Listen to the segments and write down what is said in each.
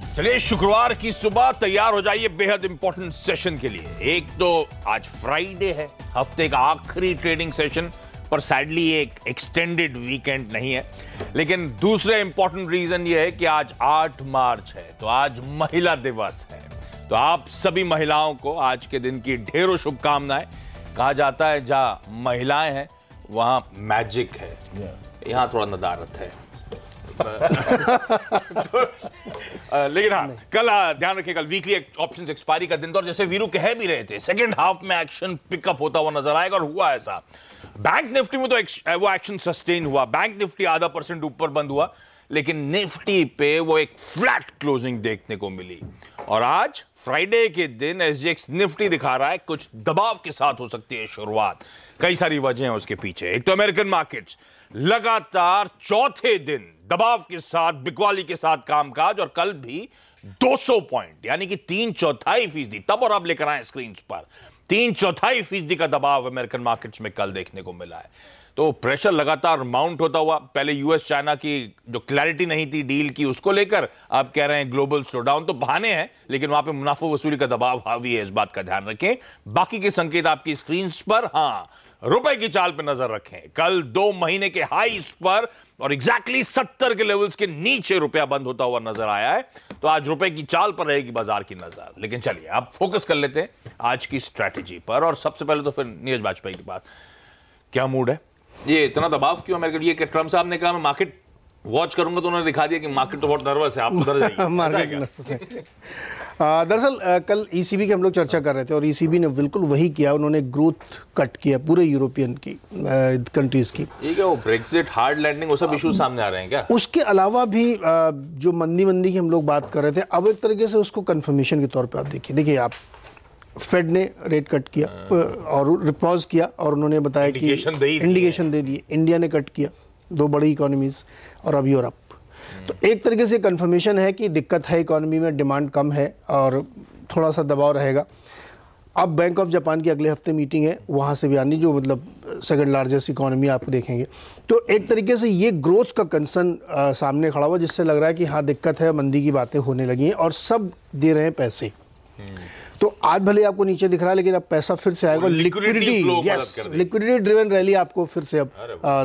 चलिए शुक्रवार की सुबह तैयार हो जाइए बेहद इंपॉर्टेंट सेशन के लिए। एक तो आज फ्राइडे है, हफ्ते का आखिरी ट्रेडिंग सेशन, पर सैडली एक एक्सटेंडेड वीकेंड नहीं है। लेकिन दूसरे इंपॉर्टेंट रीजन ये है कि आज 8 मार्च है, तो आज महिला दिवस है। तो आप सभी महिलाओं को आज के दिन की ढेरों शुभकामनाएं। कहा जाता है जहां महिलाएं हैं वहां मैजिक है, यहां थोड़ा नदारत है। लेकिन हाँ, कल ध्यान रखिए, कल वीकली ऑप्शंस एक्सपायरी का दिन था और जैसे वीरू कह भी रहे थे सेकंड हाफ में एक्शन पिकअप होता हुआ नजर आएगा, और हुआ ऐसा। बैंक निफ्टी में तो वो एक्शन सस्टेन हुआ, बैंक निफ्टी 0.5% ऊपर बंद हुआ, लेकिन निफ्टी पे वो एक फ्लैट क्लोजिंग देखने को मिली। और आज फ्राइडे के दिन एसजीएक्स निफ्टी दिखा रहा है कुछ दबाव के साथ हो सकती है शुरुआत। कई सारी वजह हैं उसके पीछे। एक तो अमेरिकन मार्केट्स लगातार चौथे दिन दबाव के साथ, बिकवाली के साथ कामकाज, और कल भी 200 पॉइंट यानी कि 3/4% तब और अब लेकर आए स्क्रीन पर 3/4% का दबाव अमेरिकन मार्केट्स में कल देखने को मिला है। तो प्रेशर लगातार माउंट होता हुआ, पहले यूएस चाइना की जो क्लैरिटी नहीं थी डील की उसको लेकर, अब कह रहे हैं ग्लोबल स्लोडाउन। तो बहाने हैं, लेकिन वहां पे मुनाफा वसूली का दबाव हावी है, इस बात का ध्यान रखें। बाकी के संकेत आपकी स्क्रीन पर। हाँ, रुपए की चाल पर नजर रखें। कल 2 महीने के हाईस पर और एग्जैक्टली 70 के लेवल्स के नीचे रुपया बंद होता हुआ नजर आया है। तो आज रुपए की चाल पर रहेगी बाजार की नजर। लेकिन चलिए आप फोकस कर लेते हैं आज की स्ट्रैटेजी पर। और सबसे पहले तो फिर नीरज वाजपेयी की बात, क्या मूड है? ये इतना दबाव क्यों अमेरिका? ये कि ट्रम्प साहब ने कहा मैं मार्केट वॉच करूंगा, तो उन्होंने दिखा दिया कि मार्केट तो बहुत नर्वस है, आप सुधर जाइए। दरअसल कल ईसीबी की हम लोग चर्चा कर रहे थे और ईसीबी ने बिल्कुल वही किया। उन्होंने ग्रोथ कट किया पूरे यूरोपियन की कंट्रीज की। ये क्या वो ब्रेक्सिट, हार्ड लैंडिंग, वो सब इश्यूज सामने आ रहे हैं क्या? उसके अलावा भी जो मंदी की हम लोग बात कर रहे थे, अब एक तरीके से उसको कंफर्मेशन के तौर पे आप देखिए आप फेड ने रेट कट किया और पॉज किया, और उन्होंने बताया कि इंडिकेशन दे दिए। इंडिया ने कट किया, 2 बड़ी इकोनॉमीज, और अब यूरोप। तो एक तरीके से कंफर्मेशन है कि दिक्कत है, इकोनॉमी में डिमांड कम है और थोड़ा सा दबाव रहेगा। अब बैंक ऑफ जापान की अगले हफ्ते मीटिंग है, वहाँ से भी आनी, जो मतलब सेकंड लार्जेस्ट इकोनॉमी आप देखेंगे। तो एक तरीके से ये ग्रोथ का कंसर्न सामने खड़ा हुआ, जिससे लग रहा है कि हाँ दिक्कत है, मंदी की बातें होने लगी हैं और सब दे रहे हैं पैसे। तो आज भले आपको नीचे दिख रहा है, लेकिन अब पैसा फिर से आएगा। लिक्विडिटी ड्रिवन रैली आपको फिर से अब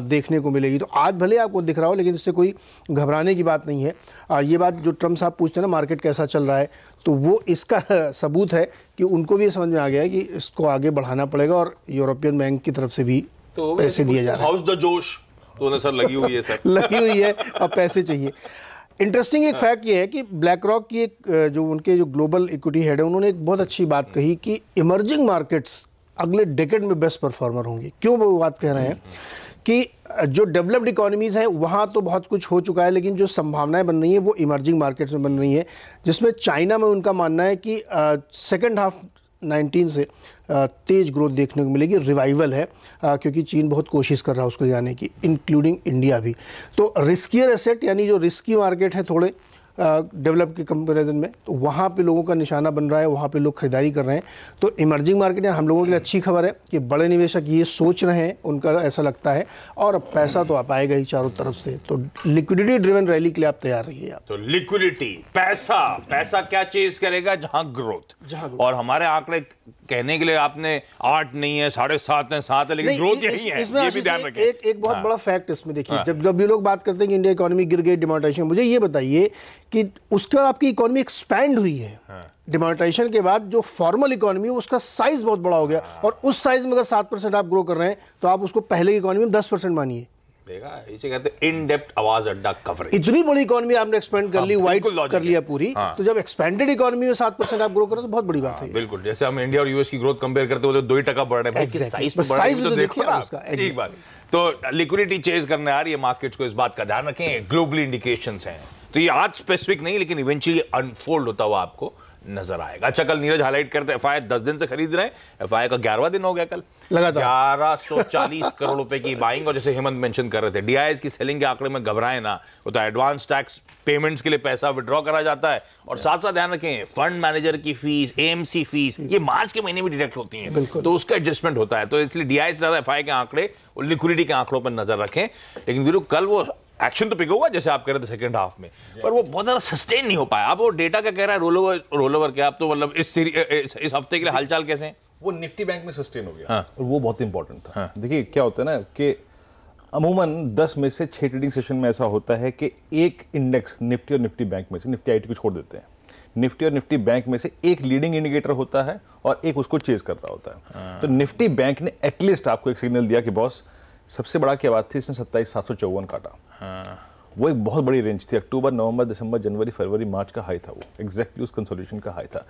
देखने को मिलेगी। तो आज भले आपको दिख रहा हो, लेकिन इससे कोई घबराने की बात नहीं है। ये बात जो ट्रम्प साहब पूछते हैं ना, मार्केट कैसा चल रहा है, तो वो इसका सबूत है कि उनको भी समझ में आ गया है कि इसको आगे बढ़ाना पड़ेगा, और यूरोपियन बैंक की तरफ से भी तो पैसे दिए जा रहे हैं। हाउस द जोश तो सर लगी हुई है, सर लगी हुई है, अब पैसे चाहिए। इंटरेस्टिंग एक फैक्ट ये है कि ब्लैक रॉक की एक जो उनके जो ग्लोबल इक्विटी हेड है, उन्होंने एक बहुत अच्छी बात कही कि इमर्जिंग मार्केट्स अगले डेकेड में बेस्ट परफॉर्मर होंगे। क्यों वो बात कह रहे हैं कि जो डेवलप्ड इकोनॉमीज़ हैं वहाँ तो बहुत कुछ हो चुका है, लेकिन जो संभावनाएं बन रही हैं वो इमर्जिंग मार्केट्स में बन रही हैं, जिसमें चाइना में उनका मानना है कि सेकेंड हाफ 19 से तेज ग्रोथ देखने को मिलेगी। रिवाइवल है, क्योंकि चीन बहुत कोशिश कर रहा है उसको जाने की, इंक्लूडिंग इंडिया भी। तो रिस्कियर एसेट, यानी जो रिस्की मार्केट है थोड़े डेवलप के कंपैरिजन में, तो वहाँ पे लोगों का निशाना बन रहा है, वहाँ पे लोग खरीदारी कर रहे हैं। तो इमर्जिंग मार्केट हम लोगों के लिए अच्छी खबर है कि बड़े निवेशक ये सोच रहे हैं, उनका ऐसा लगता है, और अब पैसा तो आप आएगा ही चारों तरफ से। तो लिक्विडिटी ड्रिवन रैली के लिए आप तैयार रहिए। आप तो लिक्विडिटी, पैसा क्या चेज करेगा? जहां ग्रोथ। और हमारे आंकड़े कहने के लिए आपने 8 नहीं है, 7.5 है, 7 है, लेकिन ग्रोथ यही है, ये भी ध्यान रखें। एक बहुत बड़ा फैक्ट इसमें देखिए, जब भी लोग बात करते हैं कि इंडिया इकोनॉमी गिर गई, डिमोनेटाइजेशन, मुझे ये बताइए कि उसके बाद आपकी इकोनॉमी एक्सपैंड हुई है। डिमोनेटाइजेशन के बाद जो फॉर्मल इकोनॉमी है उसका साइज बहुत बड़ा हो गया, और उस साइज में अगर 7% आप ग्रो कर रहे हैं, तो आप उसको पहले की इकोनॉमी में 10% मानिए। देखा, इसे कहते हैं इन डेप्थ आवाज अड्डा कवरेज। इतनी बड़ी इकोनॉमी आपने एक्सपेंड कर ली, वाइड कर लिया पूरी। तो जब एक्सपेंडेड इकोनॉमी में 7% आप ग्रो करो तो बहुत बड़ी बात है। बिल्कुल, जैसे हम इंडिया और यूएस की ग्रोथ कंपेयर करते हो तो 2% बढ़ रहे हैं, साइज तो देखो ना उसका। ठीक बात। तो लिक्विडिटी चेज करने आ रही है मार्केट्स को, इस बात का ध्यान रखें। ग्लोबली इंडिकेशंस हैं, तो ये आज स्पेसिफिक नहीं, लेकिन इवेंचुअली अनफोल्ड होता हुआ आपको नजर आएगा। अच्छा, कल नीरज हाईलाइट करते हैं एफआई 10 दिन से खरीद रहे हैं, एफआई का 11वां दिन हो गया कल, लगातार 1140 करोड़ रुपए की बाइंग। और जैसे हेमंत मेंशन कर रहे थे, डीआईएस की सेलिंग के आंकड़े में घबराए ना, वो तो एडवांस टैक्स पेमेंट्स के लिए पैसा विड्रॉ करा जाता है, और साथ साथ ध्यान रखें फंड मैनेजर की फीस, एएमसी फीस, ये मार्च के महीने में डिडक्ट होती हैं, तो उसका एडजस्टमेंट होता है। तो इसलिए डीआईएस से ज्यादा एफआई के आंकड़े और लिक्विडिटी के आंकड़ों पर नजर रखें। लेकिन वीरू, कल वो एक्शन तो पिक हुआ जैसे आप कह रहे थे सेकंड हाफ में, पर वो बहुत ज्यादा सस्टेन नहीं हो पाया। अब वो डेटा क्या कह रहा है, रोल ओवर क्या, आप तो मतलब इस हफ्ते के लिए हालचाल कैसे हैं? वो निफ्टी बैंक में सस्टेन हो गया और वो बहुत इंपॉर्टेंट था। देखिए क्या होता है ना कि अमूमन 10 में से 6 ट्रेडिंग सेशन में ऐसा होता है कि एक इंडेक्स निफ्टी और निफ्टी बैंक में से, निफ्टी आईटी को छोड़ देते हैं, निफ्टी और निफ्टी बैंक में से एक लीडिंग इंडिकेटर होता है और एक उसको चेज कर रहा होता है। तो निफ्टी बैंक ने एटलीस्ट आपको एक सिग्नल दिया कि बॉस, सबसे बड़ा क्या बात थी, इसने 27,754 काटा। वो एक बहुत बड़ी रेंज थी, अक्टूबर, नवंबर, दिसंबर, जनवरी, फरवरी, मार्च का हाई था, वो एग्जैक्टली उस कंसोलिडेशन का हाई था।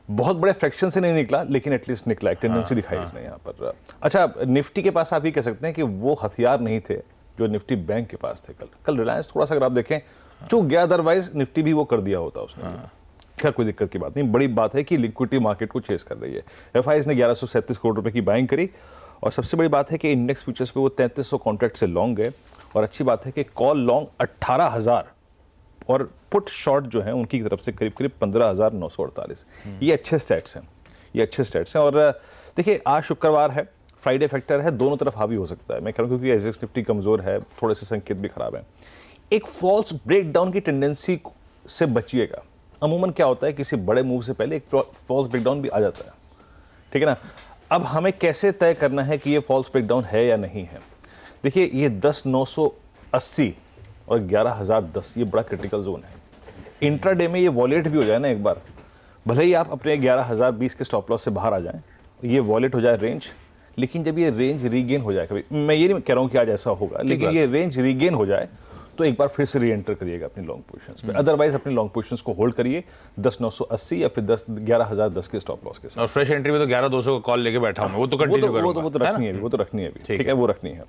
बहुत बड़े फ्रैक्शन से नहीं निकला, लेकिन एटलीस्ट निकला, एक टेंडेंसी दिखाई इसने यहाँ पर। अच्छा, निफ्टी के पास आप ये कह सकते हैं कि वो हथियार नहीं थे जो निफ्टी बैंक के पास थे। कल रिलायंस थोड़ा सा अगर आप देखें चूक गया, अदरवाइज निफ्टी भी वो कर दिया होता उसने। खैर कोई दिक्कत की बात नहीं, बड़ी बात है कि लिक्विडिटी मार्केट को चेस कर रही है। एफआईआई ने 1137 करोड़ रुपए की बाइंग करी और सबसे बड़ी बात है कि इंडेक्स फ्यूचर्स पे वो 3300 कॉन्ट्रैक्ट से लॉन्ग गए और अच्छी बात है कि कॉल लॉन्ग 18,000 और पुट शॉर्ट जो है उनकी तरफ से करीब करीब 15,948। ये अच्छे स्टैट्स हैं, ये अच्छे स्टैट्स हैं। और देखिए आज शुक्रवार है, फ्राइडे फैक्टर है, दोनों तरफ हावी हो सकता है। मैं कह रहा हूँ क्योंकि एसएक्स निफ्टी कमजोर है, थोड़े से संकेत भी खराब है। एक फॉल्स ब्रेकडाउन की टेंडेंसी से बचिएगा। अमूमन क्या होता है, किसी बड़े मूव से पहले एक फॉल्स ब्रेकडाउन भी आ जाता है, ठीक है ना। अब हमें कैसे तय करना है कि ये फॉल्स ब्रेकडाउन है या नहीं है? देखिए ये 10,980 और 11,010 ये बड़ा क्रिटिकल जोन है। इंट्राडे में ये वॉलेट भी हो जाए ना एक बार, भले ही आप अपने 11,020 के स्टॉप लॉस से बाहर आ जाएं, ये वॉलेट हो जाए रेंज, लेकिन जब ये रेंज रीगेन हो जाए, कभी मैं ये नहीं कह रहा हूँ कि आज ऐसा होगा, लेकिन ये रेंज रीगेन हो जाए तो एक बार फिर से री एंटर करिएगा अपनी लॉन्ग पोजीशंस पे। अदरवाइज अपनी लॉन्ग पोजीशंस को होल्ड करिए 10,980 या फिर 11,010 के स्टॉप लॉस के साथ। और फ्रेश एंट्री में तो 11,200 का कॉल लेके बैठा हूं, वो तो कंटिन्यू करूंगा। वो तो रखनी है, वो तो रखनी है, ठीक है, वो रखनी है।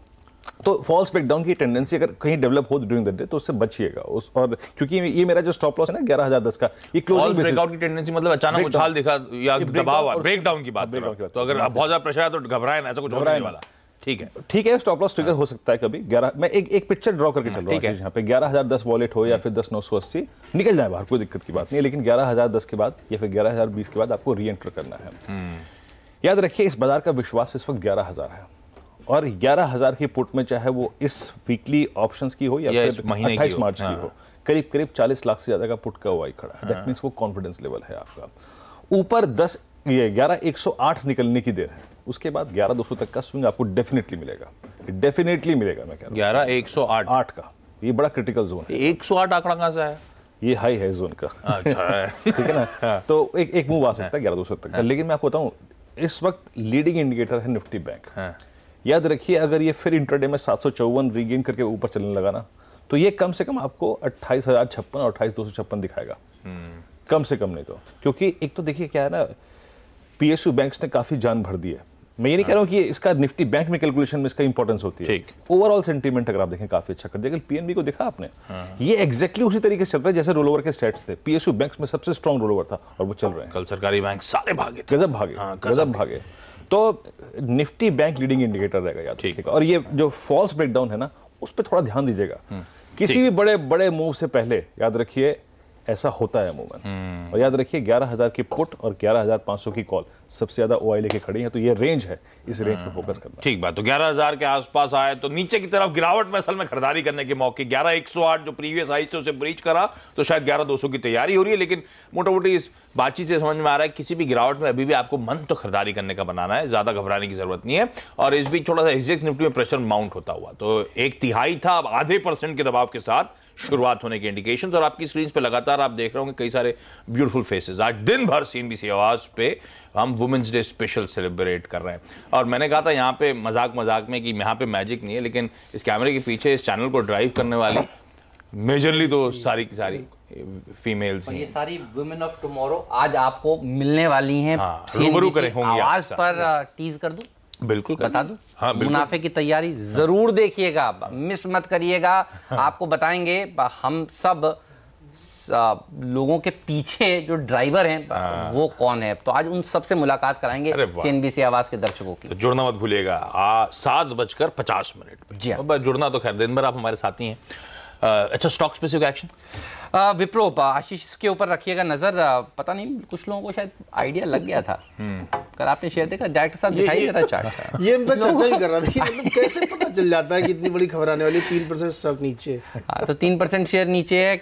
तो फॉल्स ब्रेकडाउन की टेंडेंसी अगर कहीं डेवलप हो ड्यूरिंग द डे तो उससे बचिएगा। उस और क्योंकि ये मेरा जो स्टॉप लॉस है ना 11,010 का, ये क्लोजिंग ब्रेकआउट की टेंडेंसी मतलब अचानक उछाल दिखा या दबाव, ब्रेकडाउन की बात, तो अगर बहुत ज्यादा प्रेशर है तो घबराए ना, ऐसा कुछ होने वाला। ठीक है, ठीक है, स्टॉप लॉस ट्रिगर हो सकता है कभी 11। मैं एक पिक्चर ड्रॉ करके चल रहा हूं यहाँ पे, 11,010 वॉलेट हो या फिर 10,980 निकल जाए बाहर, कोई दिक्कत की बात नहीं है, लेकिन 11,010 के बाद या फिर 11,020 के बाद आपको री एंटर करना है। याद रखिए इस बाजार का विश्वास इस वक्त 11,000 है और 11,000 की पुट में चाहे वो इस वीकली ऑप्शंस की हो या फिर 28 मार्च की हो, करीब करीब 40 लाख से ज्यादा का पुट का ओआई खड़ा है। दैट मींस वो कॉन्फिडेंस लेवल है आपका। ऊपर 11,108 निकलने की देर है, उसके बाद 11,200 तक का स्विंग आपको डेफिनेटली मिलेगा, डेफिनेटली मिलेगा। मैं कह रहा हूं 11,108 का ये बड़ा क्रिटिकल जोन है। 108 आंकड़ा कहां से है? ये हाई है जोन का। अच्छा ठीक है ना। तो एक मूव आ सकता है 11,200 तक का, लेकिन मैं आपको बताऊं इस वक्त लीडिंग इंडिकेटर है निफ्टी बैंक। याद रखिए अगर ये फिर इंट्राडे में 754 रीगेन करके ऊपर चलने लगा ना, तो ये कम से कम आपको 28,056 और 28,256 दिखाएगा, कम से कम नहीं तो। क्योंकि एक तो देखिए क्या है ना, पीएसयू बैंक्स ने काफी जान भर दी है। मैं ये नहीं कह रहा हूं कि इसका निफ्टी बैंक में कैलकुलेशन में इसका इंपॉर्टेंस होती है, ओवरऑल सेंटीमेंट अगर आप देखें काफी अच्छा कर दिया। पीएनबी को देखा आपने, ये एग्जैक्टली उसी तरीके से चल रहा है जैसे रोलओवर के सेट्स थे। पीएसयू बैंक्स में सबसे स्ट्रॉन्ग रोलओवर था और वो चल रहे हैं। कल सरकारी बैंक सारे भागे, गजब भागे, गजब भागे। तो निफ्टी बैंक लीडिंग इंडिकेटर रहेगा याद, ठीक है। और ये जो फॉल्स ब्रेकडाउन है ना, उस पर थोड़ा ध्यान दीजिएगा। किसी भी बड़े बड़े मूव से पहले याद रखिए ऐसा होता है अमूमन। और याद रखिए 11,000 की पुट और 11,500 की कॉल सबसे ज्यादा ओआई लेके खड़ी है, तो ये रेंज है, इस रेंज पे फोकस करना। ठीक बात। तो 11,000 के आसपास आए तो नीचे की तरफ गिरावट में असल में खरीदारी करने के मौके 11,108 जो प्रीवियस हाई से उसे ब्रीच करा, तो शायद 11,200 की तैयारी हो रही है। लेकिन मोटा मोटी इस बातचीत से समझ में आ रहा है किसी भी गिरावट में अभी भी आपको मन तो खरीदारी करने का बनाना है, ज्यादा घबराने की जरूरत नहीं है। और इस बीच थोड़ा सा एग्जैक्ट निफ्टी में प्रेशर माउंट होता हुआ, तो 1/3 था, अब आधे % के दबाव के साथ शुरुआत होने के इंडिकेशंस। और आपकी स्क्रीन पे लगातार आप देख रहे होंगे कई सारे ब्यूटीफुल फेसेस। आज दिन भर सीएनबीसी आवाज पे हम वुमेन्स डे स्पेशल सेलिब्रेट कर रहे हैं। और मैंने कहा था यहाँ पे मजाक में कि यहाँ पे मैजिक नहीं है, लेकिन इस कैमरे के पीछे इस चैनल को ड्राइव करने वाली मेजरली तो सारी की सारी फीमेल्स हैं। ये सारी वुमेन ऑफ टुमारो आज आपको मिलने वाली हैं। रूबरू करे होंगी आवाज पर टीज कर दूं, बिल्कुल बता दूं। हाँ, मुनाफे की तैयारी जरूर देखिएगा, मिस मत करिएगा। आपको बताएंगे हम सब लोगों के पीछे जो ड्राइवर हैं वो कौन है। तो आज उन सबसे मुलाकात कराएंगे सीएनबीसी आवाज के दर्शकों की। तो जुड़ना मत भूलिएगा 7:50 पे। जी हाँ, जुड़ना तो खैर दिन भर आप हमारे साथ ही हैं। अच्छा, स्टॉक स्पेसिफिक एक्शन विप्रो, आशीष के ऊपर रखिएगा नजर। पता नहीं कुछ लोगों को शायद आइडिया लग गया था, कल आपने शेयर देखा, डायरेक्टर साहब दिखाई दे रहा चार्ट। ये मैं चर्चा ही कर रहा था कि मतलब कैसे पता चल जाता है कि इतनी बड़ी खबर आने वाली, 3% स्टॉक नीचे। हाँ, तो 3% शेयर नीचे है।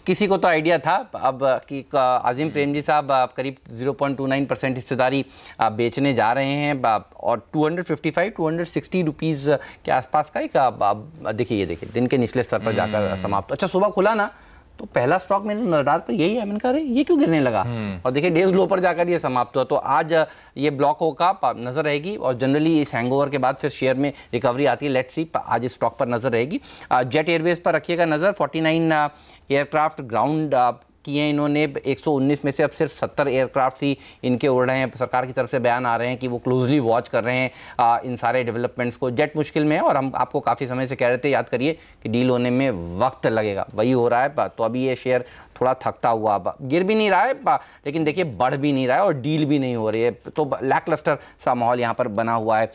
किसी को तो आइडिया था अब कि आजिम प्रेमजी साहब करीब 0.29% हिस्सेदारी बेचने जा रहे हैं और 255-260 रुपीज़ के आसपास का एक देखिए, ये देखिए दिन के निचले स्तर पर जाकर समाप्त। अच्छा, सुबह खुला ना तो पहला स्टॉक मैंने रडार पर यही है, मैंने कहा अरे ये क्यों गिरने लगा, और देखिए डेज लो पर जाकर ये समाप्त हुआ। तो आज ये ब्लॉक होगा, नजर रहेगी, और जनरली इस हैंगओवर के बाद फिर शेयर में रिकवरी आती है। लेट्स सी, आज इस स्टॉक पर नजर रहेगी। जेट एयरवेज पर रखिएगा नजर। 49 एयरक्राफ्ट ग्राउंड किए इन्होंने, 119 में से अब सिर्फ 70 एयरक्राफ्ट ही इनके उड़ रहे हैं। सरकार की तरफ से बयान आ रहे हैं कि वो क्लोजली वॉच कर रहे हैं इन सारे डेवलपमेंट्स को। जेट मुश्किल में है और हम आपको काफ़ी समय से कह रहे थे, याद करिए कि डील होने में वक्त लगेगा, वही हो रहा है। तो अभी ये शेयर थोड़ा थकता हुआ, गिर भी नहीं रहा है लेकिन देखिए बढ़ भी नहीं रहा है और डील भी नहीं हो रही है, तो लैकलस्टर सा माहौल यहाँ पर बना हुआ है।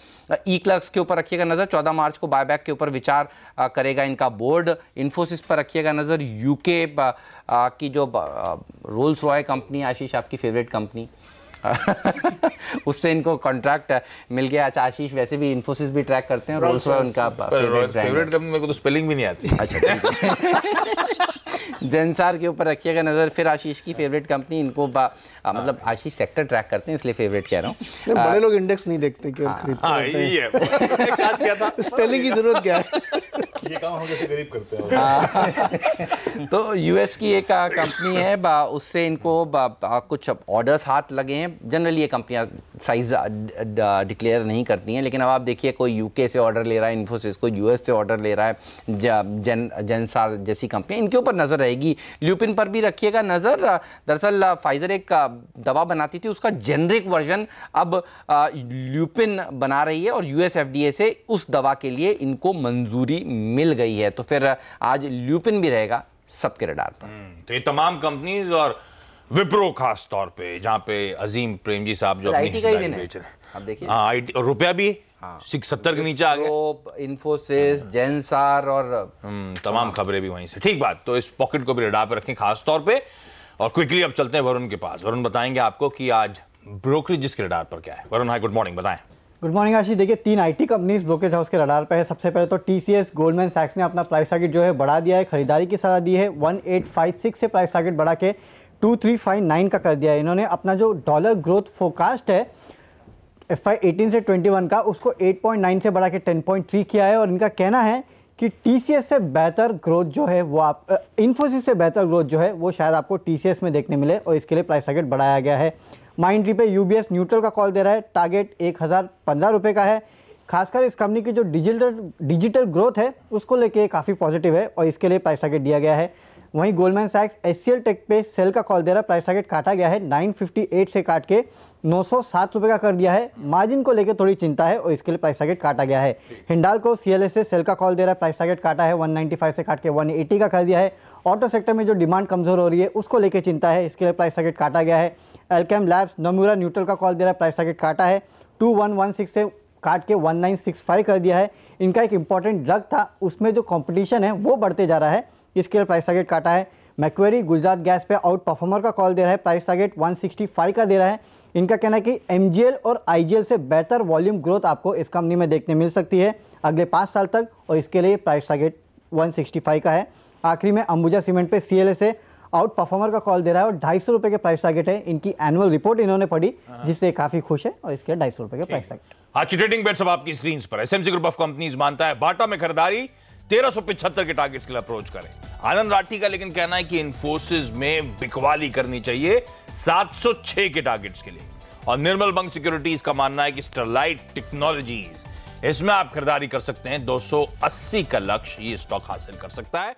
ई-क्लर्क्स के ऊपर रखिएगा नज़र, 14 मार्च को बायबैक के ऊपर विचार करेगा इनका बोर्ड। इन्फोसिस पर रखिएगा नज़र, यूके की जो रोल्स रॉय कंपनी, आशीष आपकी फेवरेट कंपनी उससे इनको कॉन्ट्रैक्ट मिल गया। अच्छा, आशीष वैसे भी इन्फोसिस भी ट्रैक करते हैं, रोल्स रॉय उनका फेवरेट कंपनी, मेरे को तो स्पेलिंग भी नहीं आती। अच्छा, जेंसार के ऊपर रखिएगा नजर। फिर आशीष की फेवरेट कंपनी, इनको मतलब आशीष सेक्टर ट्रैक करते हैं इसलिए फेवरेट कह रहा हूँ। बड़े लोग इंडेक्स नहीं देखते क्यों खरीदते हैं। स्पेलिंग की जरूरत क्या है, ये काम हम जैसे गरीब करते हैं। तो यूएस की एक कंपनी है, उससे इनको कुछ ऑर्डर्स हाथ लगे हैं। जनरली ये कंपनियां साइज डिक्लेयर नहीं करती हैं, लेकिन अब आप देखिए कोई यूके से ऑर्डर ले रहा है इन्फोसिस, कोई यूएस से ऑर्डर ले रहा है जेंसार जैसी कंपनी, इनके ऊपर नजर रहेगी। ल्यूपिन पर भी रखिएगा नजर। दरअसल फाइजर एक दवा बनाती थी, उसका जेनरिक वर्जन अब ल्यूपिन बना रही है और यूएस एफडीए से उस दवा के लिए इनको मंजूरी मिल गई है। तो फिर आज ल्यूपिन भी रहेगा सबके रडार पर। तो ये तमाम कंपनीज और विप्रो खास तौर पे, जहां पे अजीम प्रेमजी साहब जो अपनी हिस्सेदारी बेच रहे हैं, अब देखिए आईटी और रुपया भी 70 के नीचे आ गया। इन्फोसिस, जेंसार और तमाम खबरें भी वहीं से। ठीक बात, तो इस पॉकेट को भी रडार पे रखें खास तौर पे। और क्विकली अब चलते हैं वरुण के पास। वरुण बताएंगे आपको कि आज ब्रोकरेज के रडार पर क्या है। वरुण, हाई गुड मॉर्निंग, बताएं। गुड मॉर्निंग आशीष। देखिए 3 आईटी कंपनीज ब्रोकरेज हाउस के रडार पे है। सबसे पहले तो टीसीएस गोल्डमैन सैक्स ने अपना प्राइस टारगेट जो है बढ़ा दिया है, खरीदारी की सलाह दी है। 1856 से प्राइस टारगेट बढ़ा के 2359 का कर दिया है। इन्होंने अपना जो डॉलर ग्रोथ फोरकास्ट है FY18 से 21 का, उसको 8.9 से बढ़ा के 10.3 किया है। और इनका कहना है कि टीसीएस से बेहतर ग्रोथ जो है वो इन्फोसिस से बेहतर ग्रोथ जो है वो शायद आपको टीसीएस में देखने मिले, और इसके लिए प्राइस टारगेट बढ़ाया गया है। माइंट्री पे यूबीएस न्यूट्रल का कॉल दे रहा है, टारगेट 1015 रुपये का है। खासकर इस कंपनी की जो डिजिटल ग्रोथ है उसको लेके काफ़ी पॉजिटिव है और इसके लिए प्राइस टारगेट दिया गया है। वहीं गोल्डमैन सैक्स एचसीएल टेक पे सेल का कॉल दे रहा है, प्राइस टारगेट काटा गया है, 958 से काट के 907 रुपये का कर दिया है। मार्जिन को लेकर थोड़ी चिंता है और इसके लिए प्राइस टारगेट काटा गया है। हिंडाल को सीएलएस से सेल का कॉल दे रहा है, प्राइस टारगेट काटा है, 195 से काट के 180 का कर दिया है। ऑटो सेक्टर में जो डिमांड कमजोर हो रही है उसको लेकर चिंता है, इसके लिए प्राइस टारगेट काटा गया है। एल्केम लैब्स नोमुरा न्यूट्रल का कॉल दे रहा है, प्राइस टारगेट काटा है, 2116 से काट के 1965 कर दिया है। इनका एक इंपॉर्टेंट ड्रग था, उसमें जो कंपटीशन है वो बढ़ते जा रहा है, इसके लिए प्राइस टारगेट काटा है। मैक्वेरी गुजरात गैस पे आउट परफॉर्मर का कॉल दे रहा है, प्राइस टारगेट 165 का दे रहा है। इनका कहना है कि एमजीएल और आईजीएल से बेहतर वॉल्यूम ग्रोथ आपको इस कंपनी में देखने मिल सकती है अगले 5 साल तक, और इसके लिए प्राइस टारगेट 165 का है। आखिरी में अंबुजा सीमेंट पे सीएलएस से आउट परफॉर्मर का कॉल दे रहा है और 250 रुपये के प्राइस टारगेट है। इनकी एनुअल रिपोर्ट इन्होंने पढ़ी जिससे काफी खुश है और इसके 250 रुपये के प्राइस टारगेट। आज की ट्रेडिंग बेट्स अब आपकी स्क्रीन पर। एसएमसी ग्रुप ऑफ कंपनीज मानता है बाटा में खरीदारी 1375 के टारगेट्स के लिए अप्रोच करें। आनंद राठी का लेकिन कहना है कि इन्फोसिस में बिकवाली करनी चाहिए 706 के टारगेट्स के लिए। और निर्मल बंग सिक्योरिटीज का मानना है कि स्टरलाइट टेक्नोलॉजीज, इसमें आप खरीदारी कर सकते हैं, 280 का लक्ष्य ये स्टॉक हासिल कर सकता है।